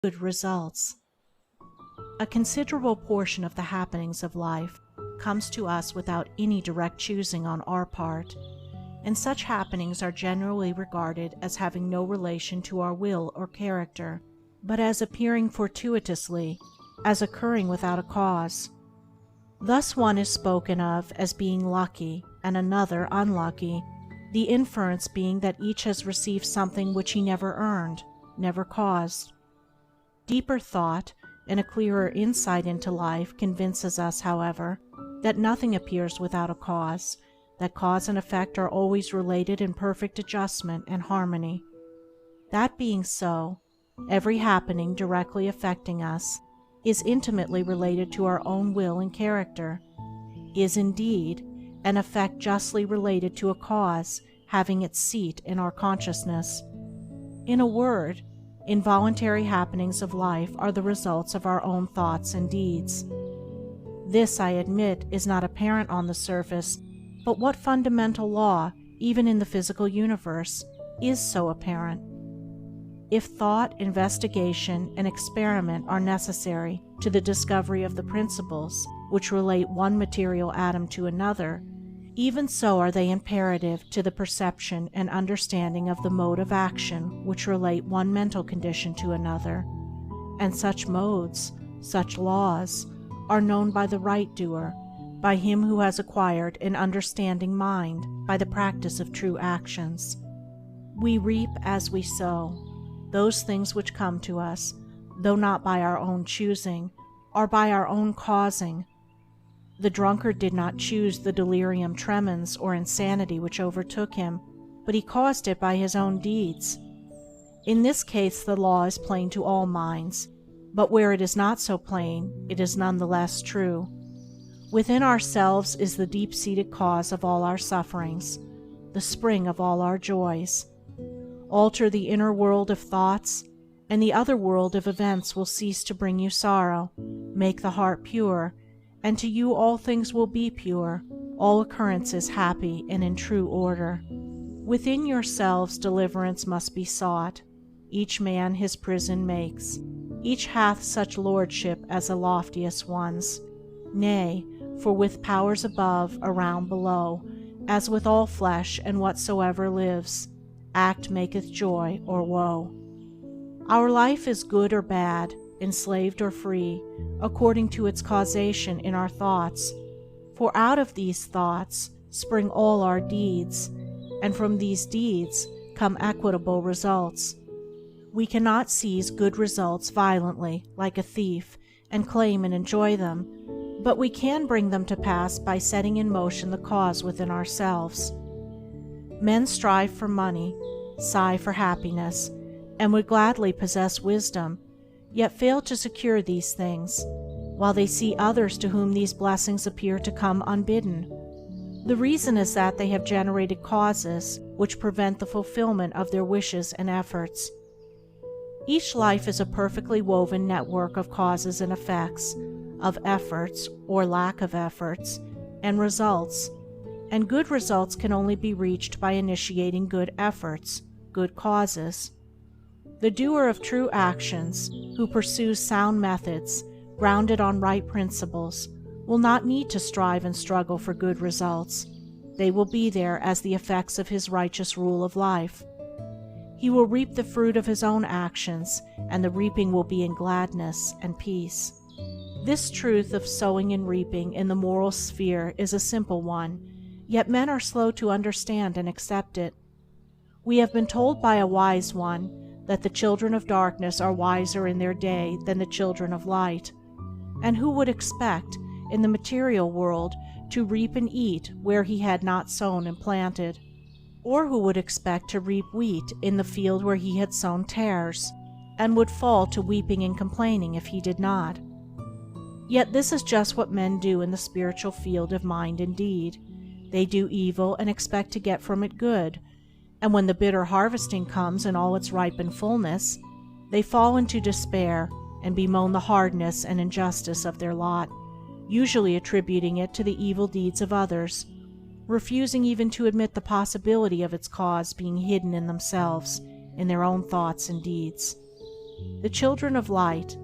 good results. A considerable portion of the happenings of life comes to us without any direct choosing on our part, and such happenings are generally regarded as having no relation to our will or character, but as appearing fortuitously, as occurring without a cause. Thus one is spoken of as being lucky and another unlucky, the inference being that each has received something which he never earned, never caused. Deeper thought and a clearer insight into life convinces us, however, that nothing appears without a cause, that cause and effect are always related in perfect adjustment and harmony. That being so, every happening directly affecting us is intimately related to our own will and character, is indeed an effect justly related to a cause having its seat in our consciousness. In a word, involuntary happenings of life are the results of our own thoughts and deeds. This, I admit, is not apparent on the surface, but what fundamental law, even in the physical universe, is so apparent? If thought, investigation, and experiment are necessary to the discovery of the principles which relate one material atom to another, even so are they imperative to the perception and understanding of the mode of action which relate one mental condition to another, and such modes, such laws, are known by the right doer, by him who has acquired an understanding mind by the practice of true actions. We reap as we sow. Those things which come to us, though not by our own choosing, are by our own causing. The drunkard did not choose the delirium tremens or insanity which overtook him, but he caused it by his own deeds. In this case the law is plain to all minds, but where it is not so plain, it is none the less true. Within ourselves is the deep-seated cause of all our sufferings, the spring of all our joys. Alter the inner world of thoughts, and the other world of events will cease to bring you sorrow. Make the heart pure, and to you all things will be pure, all occurrences happy and in true order. Within yourselves deliverance must be sought. Each man his prison makes. Each hath such lordship as the loftiest ones. Nay, for with powers above, around, below, as with all flesh and whatsoever lives, act maketh joy or woe. Our life is good or bad, enslaved or free, according to its causation in our thoughts. For out of these thoughts spring all our deeds, and from these deeds come equitable results. We cannot seize good results violently, like a thief, and claim and enjoy them, but we can bring them to pass by setting in motion the cause within ourselves. Men strive for money, sigh for happiness, and would gladly possess wisdom, yet fail to secure these things, while they see others to whom these blessings appear to come unbidden. The reason is that they have generated causes which prevent the fulfillment of their wishes and efforts. Each life is a perfectly woven network of causes and effects, of efforts or lack of efforts, and results, and good results can only be reached by initiating good efforts, good causes. The doer of true actions, who pursues sound methods, grounded on right principles, will not need to strive and struggle for good results. They will be there as the effects of his righteous rule of life. He will reap the fruit of his own actions, and the reaping will be in gladness and peace. This truth of sowing and reaping in the moral sphere is a simple one, yet men are slow to understand and accept it. We have been told by a wise one that the children of darkness are wiser in their day than the children of light, and who would expect, in the material world, to reap and eat where he had not sown and planted? Or who would expect to reap wheat in the field where he had sown tares, and would fall to weeping and complaining if he did not? Yet this is just what men do in the spiritual field of mind and deed. They do evil and expect to get from it good, and when the bitter harvesting comes in all its ripened fullness, they fall into despair and bemoan the hardness and injustice of their lot, usually attributing it to the evil deeds of others, refusing even to admit the possibility of its cause being hidden in themselves, in their own thoughts and deeds. The children of light,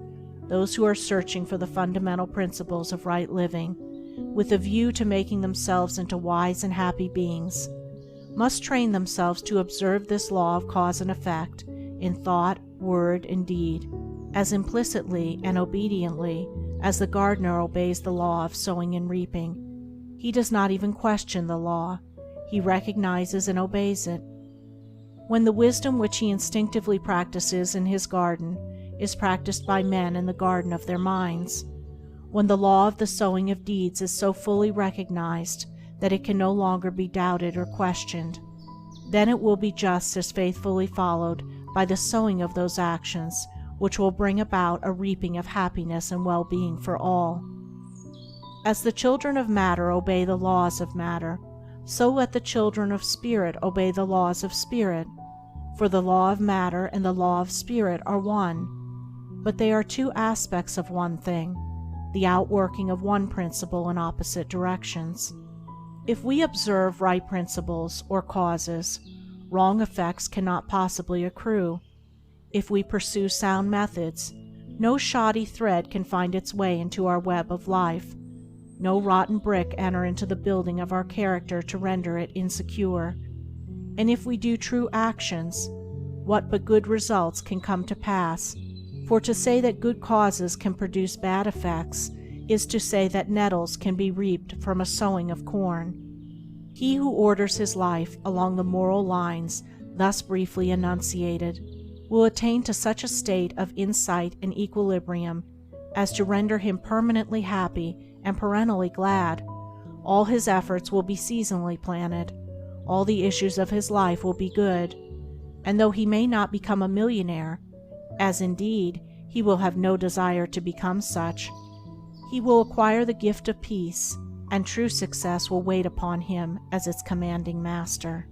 those who are searching for the fundamental principles of right living, with a view to making themselves into wise and happy beings, must train themselves to observe this law of cause and effect in thought, word, and deed, as implicitly and obediently as the gardener obeys the law of sowing and reaping. He does not even question the law, he recognizes and obeys it. When the wisdom which he instinctively practices in his garden is practiced by men in the garden of their minds, when the law of the sowing of deeds is so fully recognized that it can no longer be doubted or questioned, then it will be just as faithfully followed by the sowing of those actions which will bring about a reaping of happiness and well-being for all. As the children of matter obey the laws of matter, so let the children of spirit obey the laws of spirit, for the law of matter and the law of spirit are one, but they are two aspects of one thing, the outworking of one principle in opposite directions. If we observe right principles or causes, wrong effects cannot possibly accrue. If we pursue sound methods, no shoddy thread can find its way into our web of life, no rotten brick enter into the building of our character to render it insecure. And if we do true actions, what but good results can come to pass? For to say that good causes can produce bad effects is to say that nettles can be reaped from a sowing of corn. He who orders his life along the moral lines thus briefly enunciated will attain to such a state of insight and equilibrium as to render him permanently happy and perennially glad. All his efforts will be seasonally planted, all the issues of his life will be good, and though he may not become a millionaire, as indeed he will have no desire to become such, he will acquire the gift of peace, and true success will wait upon him as its commanding master.